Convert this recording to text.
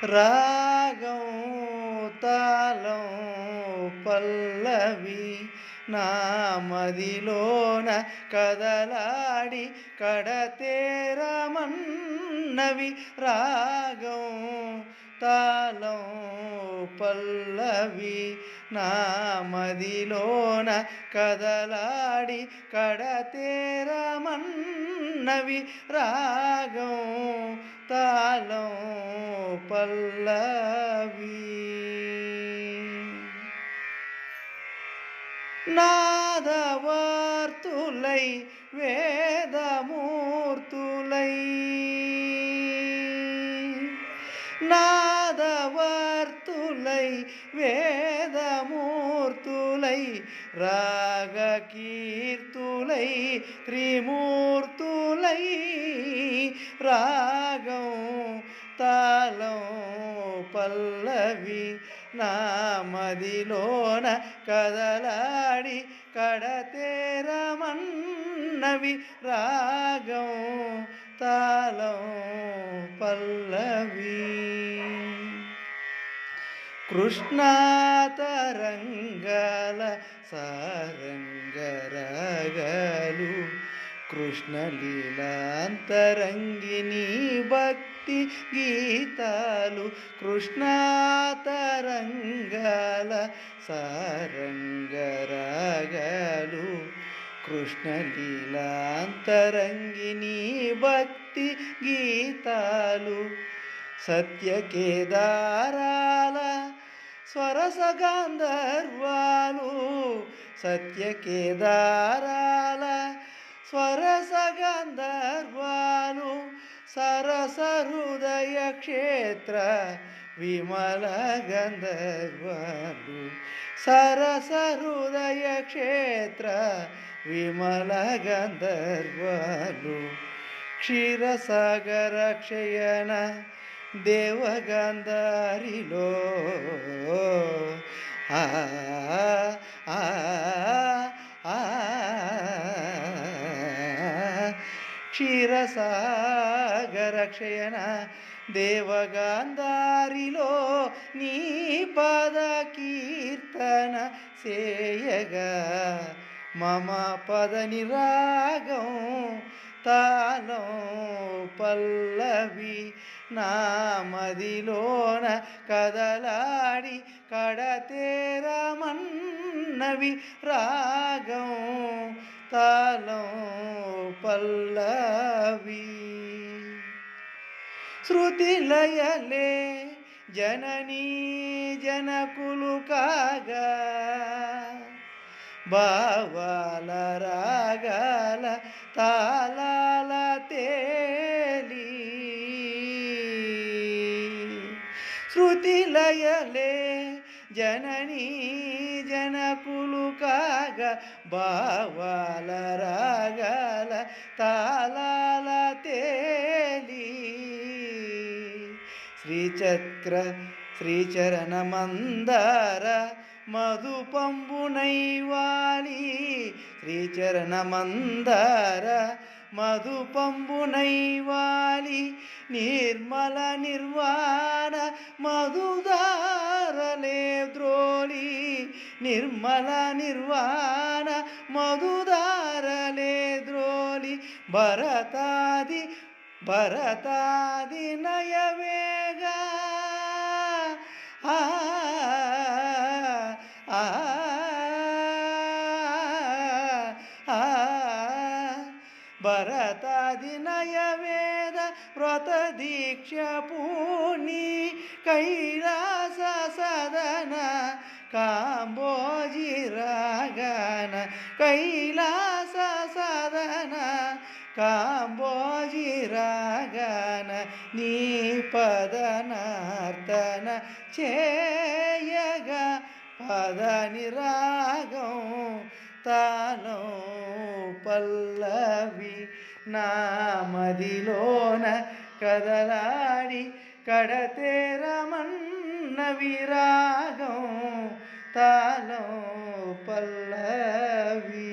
రాగం తాళం పల్లవి నా మదిలోన కదలాడి కడతేరమన్నవి రాగం తాళం పల్లవి నా మదిలోన కదలాడి కడతేరమన్నవి రాగం తాళం పల్లవి నాదవర్తులై వేదమూర్తులై నాదవర్తులై వేదమూర్తులై రాగకీర్తులై త్రిమూర్తులై రాగం తాళం పల్లవి నా మదిలోన కదలాడి కడతేరమన్నవి రాగం తాళం పల్లవి కృష్ణాతరంగాల సారంగరాగాలు కృష్ణలీలాంతరంగిణి భక్తి గీతాలు కృష్ణాతరంగాల సారంగరాగాలు కృష్ణలీలాంతరంగిణి భక్తి గీతాలు సత్యకేదారాల స్వరసగాంధర్వాలు సత్యకేదారాల స్వరసగాంధర్వాలు సరస హృదయ క్షేత్ర విమల గంధర్వాలు సరస హృదయ క్షేత్ర విమల గంధర్వాలు క్షీరసాగర క్షయన దేవగాంధారిలో ఆ ఆ ఆ క్షీరసాగర క్షయన దేవగాంధారిలో నీ పద కీర్తన సేయగా మమ పదని రాగం తాళం పల్లవి నా మదిలోన కదలాడి కడతేరమన్నవి రాగం తాళం పల్లవి శృతిలయలే జననీ జనకులు కాగా భావాల రాగాల తాళాల తేలి శృతిలయలే జననీ జనకులు కాగా భావాల రాగాల తాళాల తేలి శ్రీచక్ర శ్రీచరణ మందార మధుపంబునైవాలి శ్రీచరణ మందార మధుపంబునైవాలి నిర్మల నిర్వాణ మధుదారలే ద్రోలి నిర్మల నిర్వాణ మధుదారలే ద్రోలి భరతాది భరతాది నయవేగా భరతాదినయ వేద వ్రత దీక్ష పూర్ణి కైలాస సదన కాంబోజి రాగన కైలాస సదన కాంబోజి రాగన నీ పదనార్తన చేయగా పదని రాగం తాళం పల్లవి నా మదిలోన కదలాడి కడతేరమన్నవి రాగం తాళం పల్లవి.